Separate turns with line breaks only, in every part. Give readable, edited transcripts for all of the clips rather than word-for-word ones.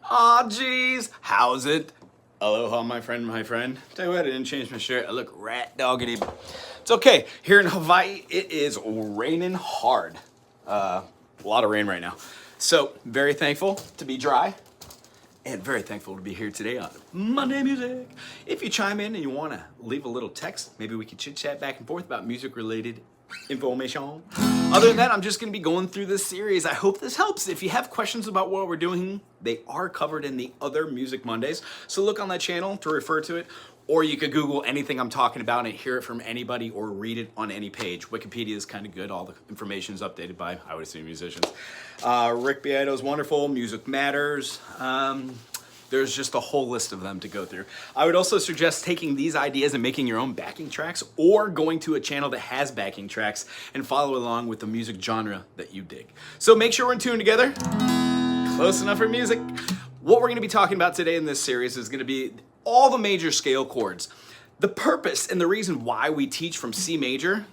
Aw, geez, how's it? Aloha, my friend, my friend. Tell you what, I didn't change my shirt. I look rat doggedy. It's okay. Here in Hawaii, it is raining hard. A lot of rain right now. So, very thankful to be dry. And very thankful to be here today on Monday Music. If you chime in and you want to leave a little text, maybe we could chit chat back and forth about music related information. Other than that, I'm just going to be going through this series. I hope this helps. If you have questions about what we're doing, they are covered in the other Music Mondays. So look on that channel to refer to it. Or you could Google anything I'm talking about and hear it from anybody or read it on any page. Wikipedia is kind of good. All the information is updated by, I would assume, musicians. Rick Beato is wonderful. Music Matters. There's just a whole list of them to go through. I would also suggest taking these ideas and making your own backing tracks or going to a channel that has backing tracks and follow along with the music genre that you dig. So make sure we're in tune together. Close enough for music. What we're going to be talking about today in this series is going to be all the major scale chords. The purpose and the reason why we teach from C major,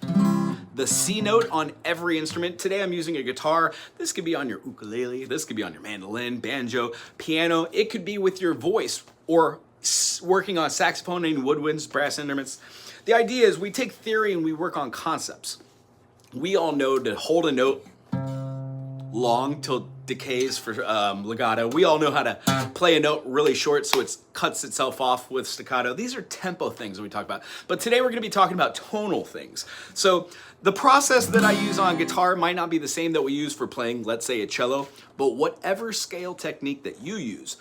the C note on every instrument. Today I'm using a guitar. This could be on your ukulele. This could be on your mandolin, banjo, piano. It could be with your voice or working on saxophone and woodwinds, brass instruments. The idea is we take theory and we work on concepts. We all know to hold a note long till decays for legato. We all know how to play a note really short so it cuts itself off with staccato. These are tempo things that we talk about. But today we're going to be talking about tonal things. So the process that I use on guitar might not be the same that we use for playing, let's say, a cello, but whatever scale technique that you use,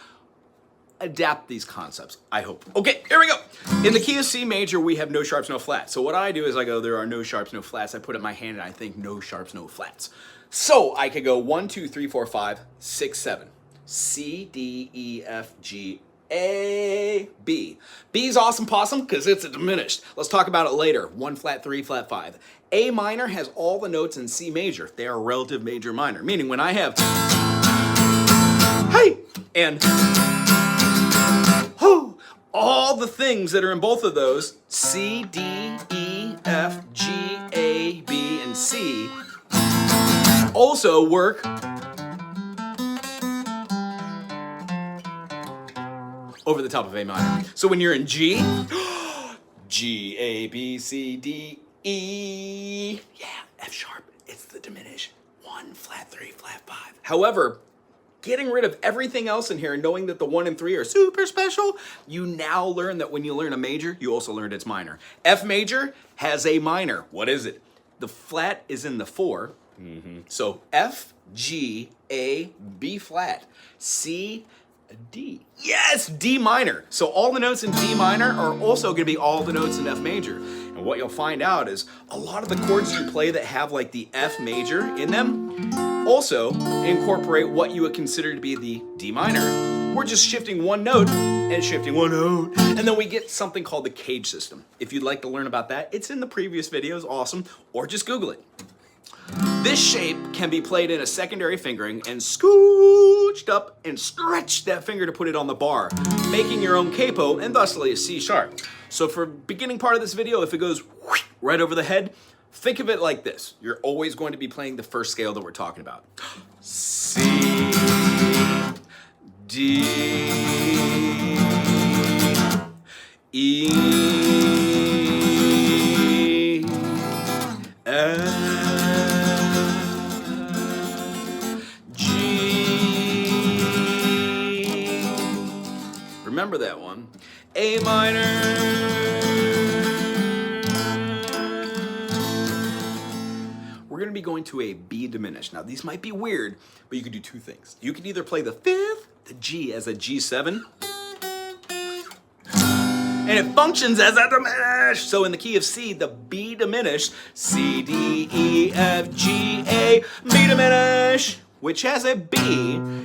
adapt these concepts, I hope. Okay, here we go. In the key of C major, we have no sharps, no flats. So what I do is I go, there are no sharps, no flats. I put it in my hand and I think no sharps, no flats. So I could go 1, 2, 3, 4, 5, 6, 7. C, D, E, F, G, A, B. B's awesome possum because it's a diminished. Let's talk about it later. 1 flat 3, flat 5. A minor has all the notes in C major. They are relative major minor, meaning when I have hey and ho, all the things that are in both of those, C, D, E, F, G, A, B, and C, also work over the top of A minor. So when you're in G, G, A, B, C, D, E, yeah, F sharp, it's the diminish. 1 flat 3, flat 5. However, getting rid of everything else in here and knowing that the 1 and 3 are super special, you now learn that when you learn a major, you also learned its minor. F major has a minor. What is it? The flat is in the 4. So F, G, A, B flat, C, D. Yes, D minor. So all the notes in D minor are also going to be all the notes in F major. And what you'll find out is a lot of the chords you play that have like the F major in them also incorporate what you would consider to be the D minor. We're just shifting one note and shifting one note. And then we get something called the cage system. If you'd like to learn about that, it's in the previous videos, awesome, or just Google it. This shape can be played in a secondary fingering and scooched up and stretch that finger to put it on the bar, making your own capo and thusly a C sharp. So for beginning part of this video, if it goes right over the head, think of it like this. You're always going to be playing the first scale that we're talking about. C, D, E, F, remember that one. A minor. We're going to be going to a B diminished. Now, these might be weird, but you could do two things. You could either play the 5th, the G, as a G7, and it functions as a diminished. So in the key of C, the B diminished, C, D, E, F, G, A, B diminished, which has a B,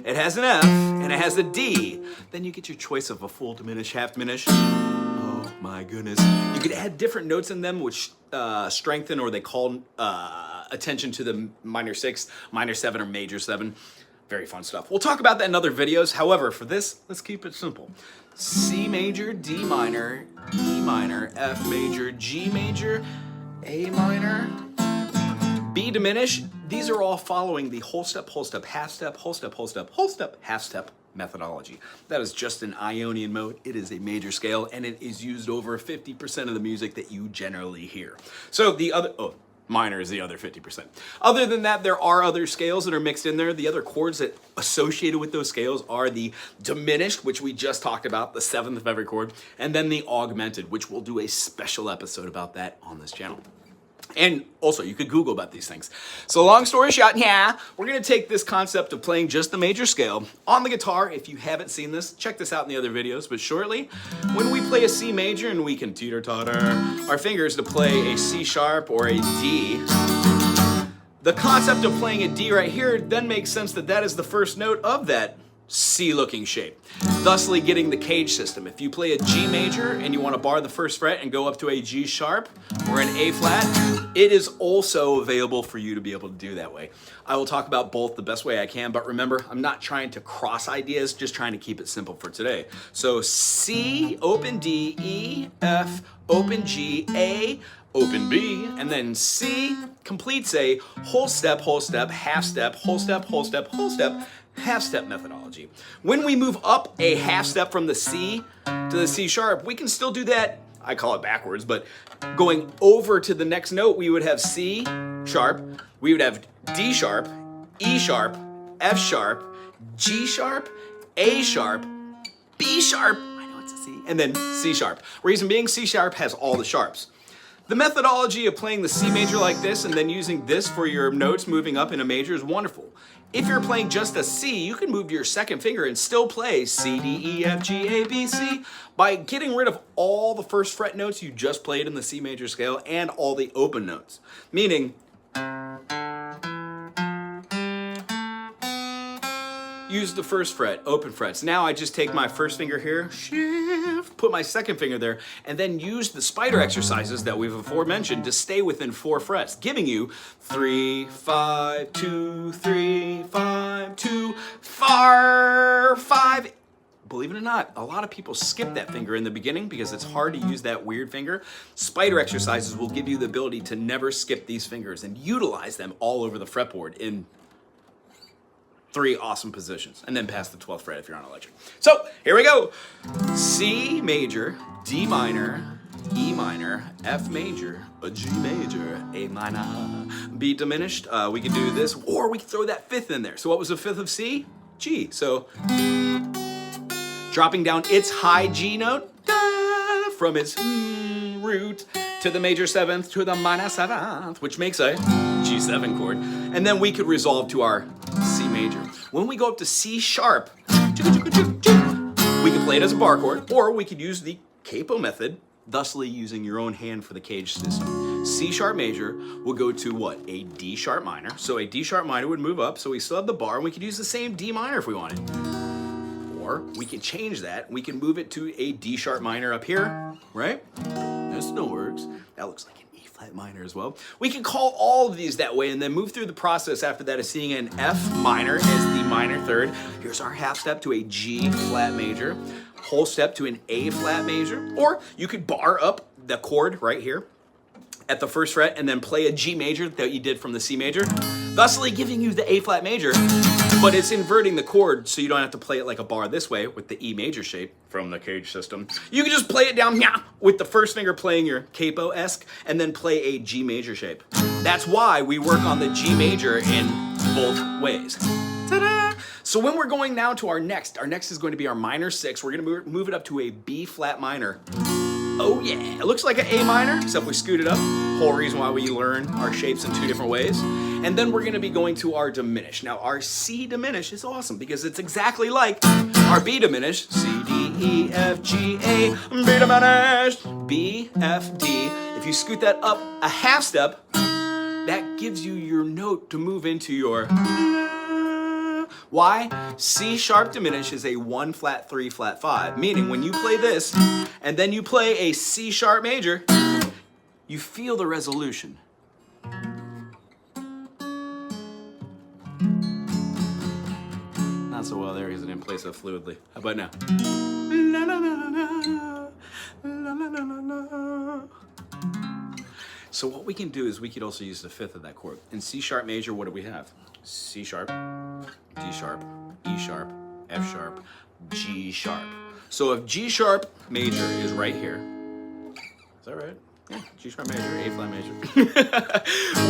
it has an F, and it has a D. Then you get your choice of a full diminished, half diminished. Oh my goodness. You could add different notes in them which strengthen or they call attention to the minor 6, minor 7, or major 7. Very fun stuff. We'll talk about that in other videos. However, for this, let's keep it simple. C major, D minor, E minor, F major, G major, A minor, B diminished. These are all following the whole step, half step, whole step, half step methodology. That is just an Ionian mode. It is a major scale, and it is used over 50% of the music that you generally hear. So the other, minor is the other 50%. Other than that, there are other scales that are mixed in there. The other chords that associated with those scales are the diminished, which we just talked about, the 7th of every chord, and then the augmented, which we'll do a special episode about that on this channel. And also, you could Google about these things. So long story short, we're going to take this concept of playing just the major scale on the guitar. If you haven't seen this, check this out in the other videos. But shortly, when we play a C major and we can teeter-totter our fingers to play a C sharp or a D, the concept of playing a D right here then makes sense that that is the first note of that C-looking shape, thusly getting the cage system. If you play a G major and you want to bar the first fret and go up to a G sharp or an A flat, it is also available for you to be able to do that way. I will talk about both the best way I can, but remember, I'm not trying to cross ideas, just trying to keep it simple for today. So C, open D, E, F, open G, A, open B, and then C completes a whole step, half step, whole step, whole step, whole step, half step methodology. When we move up a half step from the C to the C sharp, we can still do that, I call it backwards, but going over to the next note, we would have C sharp, we would have D sharp, E sharp, F sharp, G sharp, A sharp, B sharp, I know it's a C, and then C sharp. Reason being, C sharp has all the sharps. The methodology of playing the C major like this and then using this for your notes moving up in a major is wonderful. If you're playing just a C, you can move your second finger and still play C, D, E, F, G, A, B, C by getting rid of all the first fret notes you just played in the C major scale and all the open notes. Meaning, use the first fret, open frets. Now I just take my first finger here, shift, put my second finger there, and then use the spider exercises that we've aforementioned to stay within 4 frets, giving you 3, 5, 2, 3, 5, 2, 5. Believe it or not, a lot of people skip that finger in the beginning because it's hard to use that weird finger. Spider exercises will give you the ability to never skip these fingers and utilize them all over the fretboard in 3 awesome positions, and then past the 12th fret if you're on electric. So here we go. C major, D minor, E minor, F major, a G major, A minor, B diminished. We could do this, or we could throw that 5th in there. So what was the 5th of C? G. So dropping down its high G note from its root to the major 7th to the minor 7th, which makes a G7 chord. And then we could resolve to our C major. When we go up to C sharp, we can play it as a bar chord, or we could use the capo method, thusly using your own hand for the cage system. C sharp major will go to what? A D sharp minor. So a D sharp minor would move up, so we still have the bar, and we could use the same D minor if we wanted. Or we can change that. We can move it to a D sharp minor up here, right? That still works. That looks like an E flat minor as well. We can call all of these that way and then move through the process after that of seeing an F minor as the minor 3rd. Here's our half step to a G flat major, whole step to an A flat major, or you could bar up the chord right here at the 1st fret and then play a G major that you did from the C major, thusly giving you the A flat major, but it's inverting the chord so you don't have to play it like a bar this way with the E major shape from the cage system. You can just play it down with the first finger playing your capo-esque and then play a G major shape. That's why we work on the G major in both ways. Ta-da! So when we're going now to our next is going to be our minor 6. We're going to move it up to a B flat minor. Oh yeah, it looks like an A minor, except we scoot it up. Whole reason why we learn our shapes in 2 different ways. And then we're gonna be going to our diminished. Now our C diminished is awesome because it's exactly like our B diminished. C, D, E, F, G, A, B diminished, B, F, D. If you scoot that up a half step, that gives you your note to move into your. Why? C sharp diminished is a 1 flat 3 flat 5, meaning when you play this and then you play a C sharp major, you feel the resolution. Not so well there because it didn't play so fluidly. How about now? La, la, la, la, la, la, la, la, la. So what we can do is we could also use the 5th of that chord. In C sharp major, what do we have? C sharp, D sharp, E sharp, F sharp, G sharp. So if G sharp major is right here, is that right? Yeah, G sharp major, A flat major.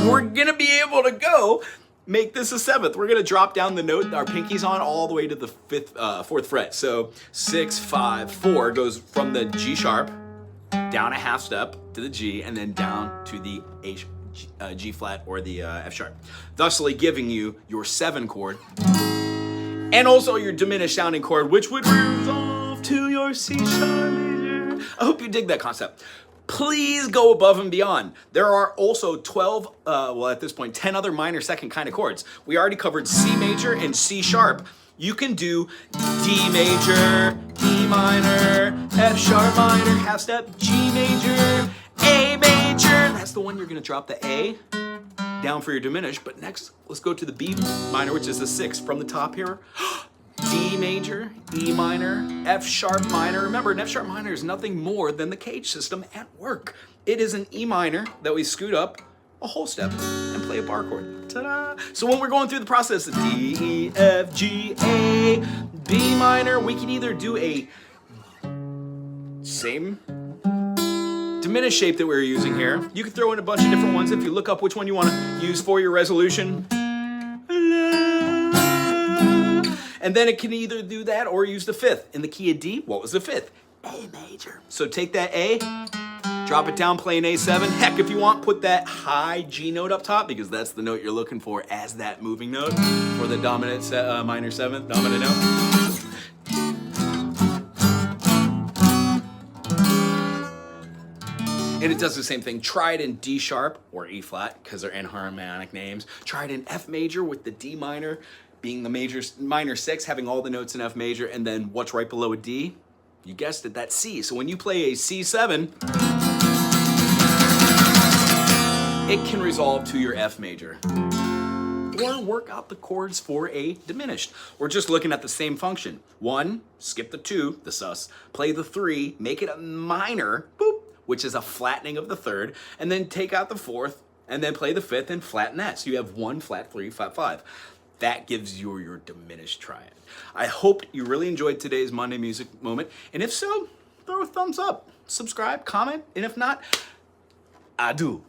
We're gonna be able to go make this a seventh. We're gonna drop down the note our pinky's on all the way to the fourth fret. So 6, 5, 4 goes from the G sharp down a half step to the G and then down to the G flat or the F sharp, thusly giving you your 7 chord and also your diminished sounding chord, which would resolve to your C sharp major. I hope you dig that concept. Please go above and beyond. There are also 12, well at this point, 10 other minor second kind of chords. We already covered C major and C sharp. You can do D major, E minor, F sharp minor, half step, G major, A major. That's the one you're gonna drop the A down for your diminished. But next, let's go to the B minor, which is the 6 from the top here. D major, E minor, F sharp minor. Remember, an F sharp minor is nothing more than the cage system at work. It is an E minor that we scoot up a whole step and play a bar chord. Ta-da! So when we're going through the process of D, E, F, G, A, B minor, we can either do a same diminished shape that we were using here. You can throw in a bunch of different ones if you look up which one you want to use for your resolution. And then it can either do that or use the 5th. In the key of D, what was the 5th? A major. So take that A, drop it down, play an A7. Heck, if you want, put that high G note up top because that's the note you're looking for as that moving note for the dominant minor 7th, dominant note. And it does the same thing. Try it in D sharp or E flat because they're enharmonic names. Try it in F major with the D minor being the minor 6, having all the notes in F major, and then what's right below a D? You guessed it, that's C. So when you play a C7, it can resolve to your F major. Or work out the chords for a diminished. We're just looking at the same function. 1, skip the 2, the sus, play the 3, make it a minor, boop, which is a flattening of the 3rd, and then take out the 4th, and then play the 5th and flatten that. So you have 1, flat 3, flat 5. That gives you your diminished triad. I hope you really enjoyed today's Monday Music Moment. And if so, throw a thumbs up, subscribe, comment, and if not, I do.